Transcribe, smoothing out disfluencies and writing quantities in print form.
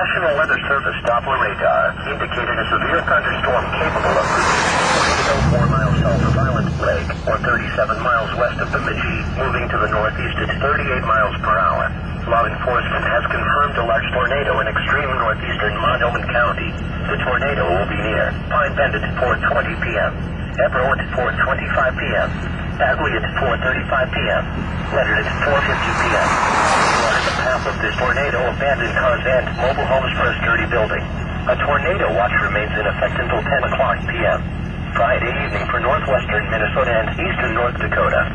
National Weather Service Doppler radar indicated a severe thunderstorm capable of tornado 4 miles south of Island Lake, or 37 miles west of Bemidji, moving to the northeast at 38 miles per hour. Law enforcement has confirmed a large tornado in extreme northeastern Montgomery County. The tornado will be near Pine Bend at 4:20 p.m., Ebro at 4:25 p.m., Bagley at 4:35 p.m., Leonard at 4:50 p.m. In the path of this tornado, abandoned cars and mobile homes for a sturdy building. A tornado watch remains in effect until 10 o'clock p.m. Friday evening for northwestern Minnesota and eastern North Dakota.